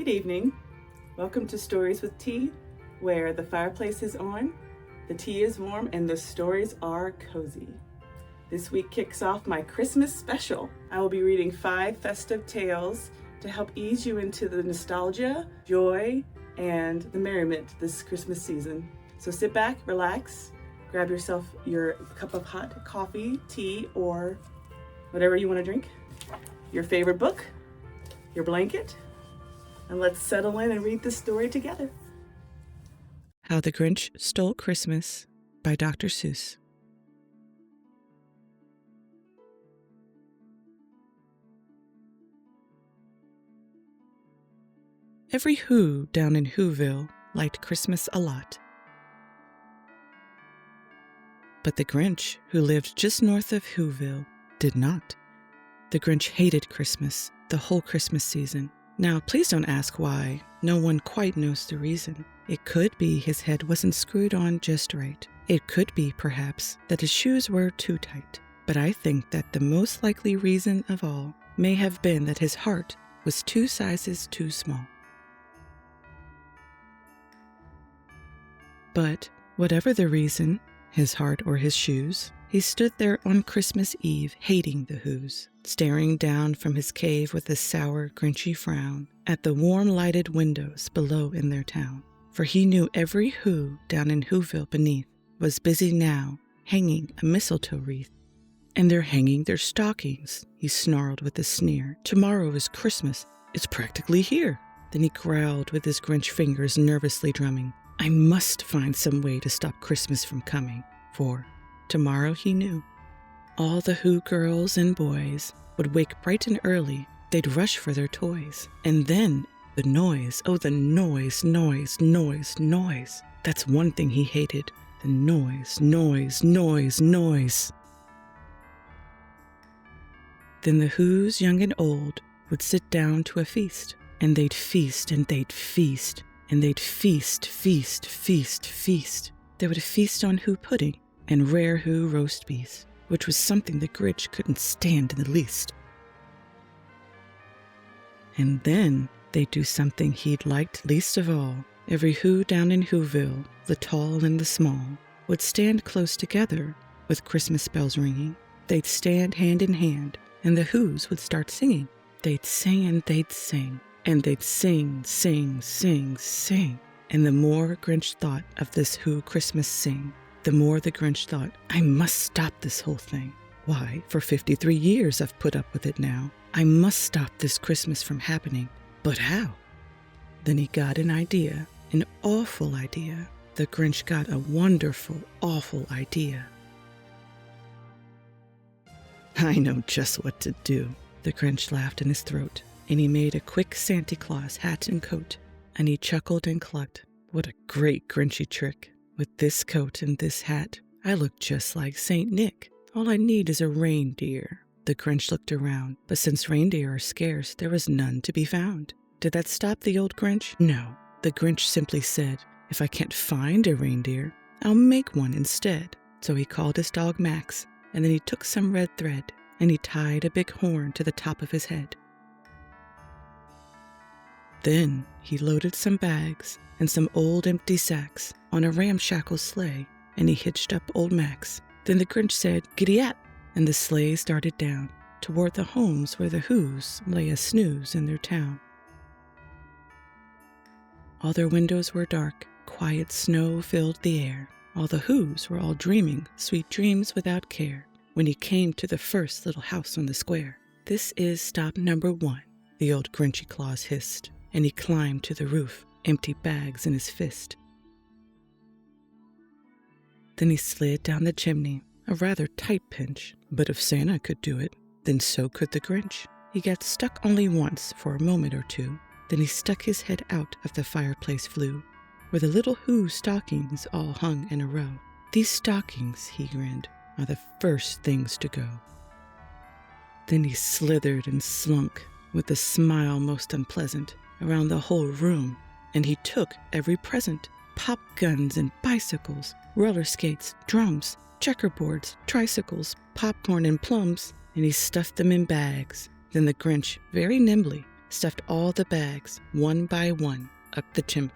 Good evening. Welcome to Stories with Tea, where the fireplace is on, the tea is warm, and the stories are cozy. This week kicks off my Christmas special. I will be reading 5 festive tales to help ease you into the nostalgia, joy, and the merriment this Christmas season. So sit back, relax, grab yourself your cup of hot coffee, tea, or whatever you want to drink, your favorite book, your blanket, and let's settle in and read this story together. How the Grinch Stole Christmas by Dr. Seuss. Every Who down in Whoville liked Christmas a lot. But the Grinch, who lived just north of Whoville, did not. The Grinch hated Christmas, the whole Christmas season. Now, please don't ask why. No one quite knows the reason. It could be his head wasn't screwed on just right. It could be, perhaps, that his shoes were too tight. But I think that the most likely reason of all may have been that his heart was 2 sizes too small. But whatever the reason, his heart or his shoes, he stood there on Christmas Eve hating the Whos, staring down from his cave with a sour, grinchy frown at the warm lighted windows below in their town. For he knew every Who down in Whoville beneath was busy now hanging a mistletoe wreath. And they're hanging their stockings, he snarled with a sneer. Tomorrow is Christmas. It's practically here. Then he growled with his Grinch fingers nervously drumming. I must find some way to stop Christmas from coming, for tomorrow, he knew, all the Who girls and boys would wake bright and early. They'd rush for their toys. And then the noise, oh, the noise, noise, noise, noise. That's one thing he hated. The noise, noise, noise, noise. Then the Whos, young and old, would sit down to a feast. And they'd feast, and they'd feast, and they'd feast, feast, feast, feast. They would feast on Who pudding and rare Who roast beef, which was something the Grinch couldn't stand in the least. And then they'd do something he'd liked least of all. Every Who down in Whoville, the tall and the small, would stand close together with Christmas bells ringing. They'd stand hand in hand, and the Whos would start singing. They'd sing and they'd sing, and they'd sing, sing, sing, sing. And the more Grinch thought of this Who Christmas sing, the more the Grinch thought, I must stop this whole thing. Why, for 53 years I've put up with it now. I must stop this Christmas from happening. But how? Then he got an idea, an awful idea. The Grinch got a wonderful, awful idea. I know just what to do. The Grinch laughed in his throat, and he made a quick Santa Claus hat and coat, and he chuckled and clucked. What a great Grinchy trick. With this coat and this hat, I look just like Saint Nick. All I need is a reindeer. The Grinch looked around, but since reindeer are scarce, there was none to be found. Did that stop the old Grinch? No. The Grinch simply said, if I can't find a reindeer, I'll make one instead. So he called his dog Max, and then he took some red thread, and he tied a big horn to the top of his head. Then he loaded some bags and some old empty sacks on a ramshackle sleigh, and he hitched up old Max. Then the Grinch said, giddy-ap, and the sleigh started down toward the homes where the Whos lay a snooze in their town. All their windows were dark, quiet snow filled the air. All the Whos were all dreaming sweet dreams without care when he came to the first little house on the square. This is stop number 1, the old Grinchy Claus hissed, and he climbed to the roof, empty bags in his fist. Then he slid down the chimney, a rather tight pinch, but if Santa could do it, then so could the Grinch. He got stuck only once for a moment or two, then he stuck his head out of the fireplace flue, where the little Who stockings all hung in a row. These stockings, he grinned, are the first things to go. Then he slithered and slunk, with a smile most unpleasant, around the whole room, and he took every present, pop guns and bicycles, roller skates, drums, checkerboards, tricycles, popcorn and plums, and he stuffed them in bags. Then the Grinch, very nimbly, stuffed all the bags, one by one, up the chimney.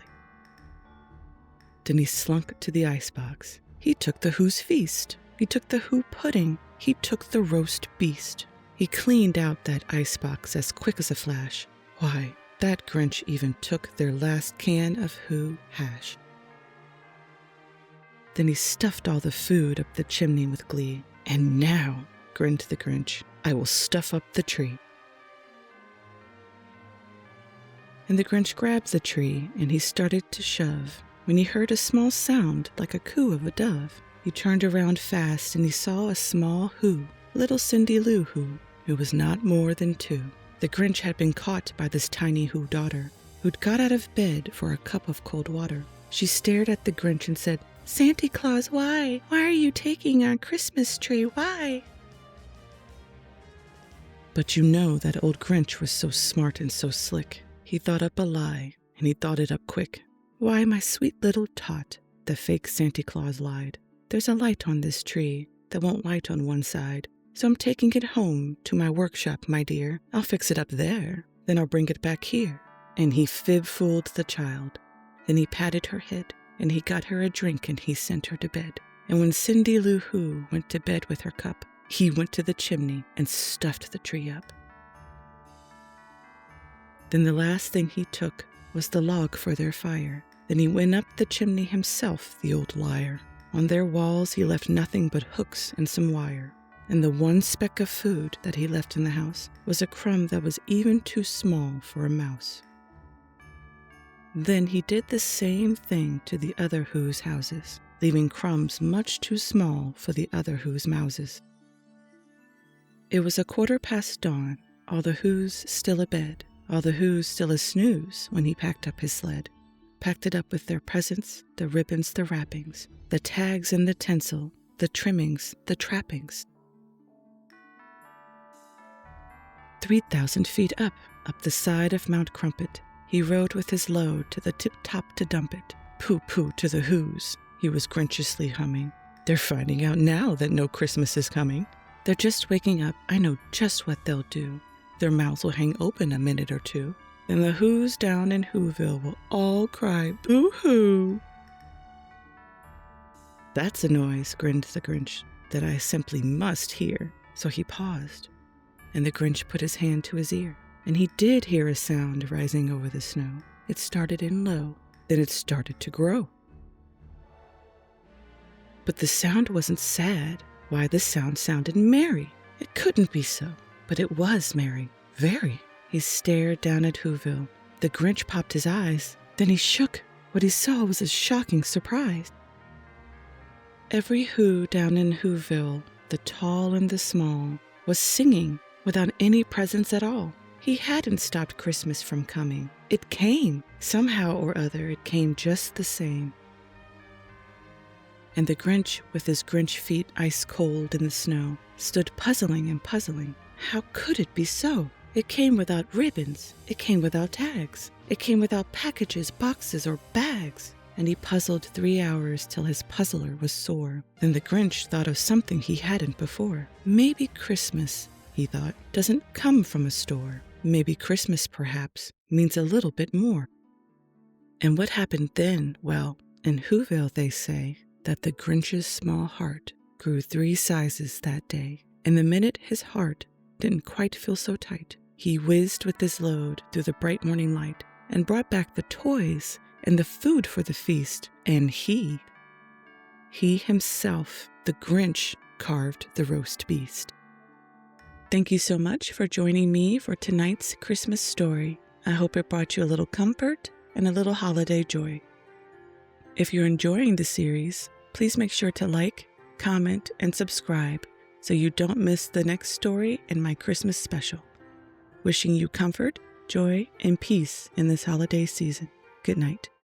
Then he slunk to the icebox. He took the Who's feast. He took the Who pudding. He took the roast beast. He cleaned out that icebox as quick as a flash. Why, that Grinch even took their last can of Who hash. Then he stuffed all the food up the chimney with glee. And now, grinned the Grinch, I will stuff up the tree. And the Grinch grabbed the tree and he started to shove, when he heard a small sound like a coo of a dove. He turned around fast and he saw a small Who, little Cindy Lou who was not more than 2. The Grinch had been caught by this tiny Who daughter, who'd got out of bed for a cup of cold water. She stared at the Grinch and said, "Santa Claus, why? Why are you taking our Christmas tree? Why?" But you know that old Grinch was so smart and so slick. He thought up a lie, and he thought it up quick. "Why, my sweet little tot," the fake Santa Claus lied. "There's a light on this tree that won't light on one side. So I'm taking it home to my workshop, my dear. I'll fix it up there, then I'll bring it back here." And he fib-fooled the child. Then he patted her head, and he got her a drink, and he sent her to bed. And when Cindy Lou Who went to bed with her cup, he went to the chimney and stuffed the tree up. Then the last thing he took was the log for their fire. Then he went up the chimney himself, the old liar. On their walls he left nothing but hooks and some wire. And the one speck of food that he left in the house was a crumb that was even too small for a mouse. Then he did the same thing to the other Who's houses, leaving crumbs much too small for the other Who's mouses. It was 1/4 dawn, all the Who's still abed, all the Who's still a snooze when he packed up his sled. Packed it up with their presents, the ribbons, the wrappings, the tags and the tinsel, the trimmings, the trappings. 3,000 feet up the side of Mount Crumpet, he rode with his load to the tip-top to dump it. Pooh-pooh to the Who's, he was grinchiously humming. "They're finding out now that no Christmas is coming. They're just waking up, I know just what they'll do. Their mouths will hang open a minute or two. Then the Who's down in Whoville will all cry, boo-hoo." "That's a noise," grinned the Grinch, "that I simply must hear." So he paused, and the Grinch put his hand to his ear, and he did hear a sound rising over the snow. It started in low, then it started to grow. But the sound wasn't sad. Why, the sound sounded merry. It couldn't be so, but it was merry, very. He stared down at Whoville. The Grinch popped his eyes, then he shook. What he saw was a shocking surprise. Every Who down in Whoville, the tall and the small, was singing without any presents at all. He hadn't stopped Christmas from coming. It came. Somehow or other, it came just the same. And the Grinch, with his Grinch feet ice cold in the snow, stood puzzling and puzzling. How could it be so? It came without ribbons. It came without tags. It came without packages, boxes, or bags. And he puzzled 3 hours till his puzzler was sore. Then the Grinch thought of something he hadn't before. Maybe Christmas, he thought, doesn't come from a store. Maybe Christmas, perhaps, means a little bit more. And what happened then? Well, in Whoville they say that the Grinch's small heart grew 3 sizes that day. And the minute his heart didn't quite feel so tight, he whizzed with his load through the bright morning light and brought back the toys and the food for the feast. And he himself, the Grinch, carved the roast beast. Thank you so much for joining me for tonight's Christmas story. I hope it brought you a little comfort and a little holiday joy. If you're enjoying the series, please make sure to like, comment, and subscribe so you don't miss the next story in my Christmas special. Wishing you comfort, joy, and peace in this holiday season. Good night.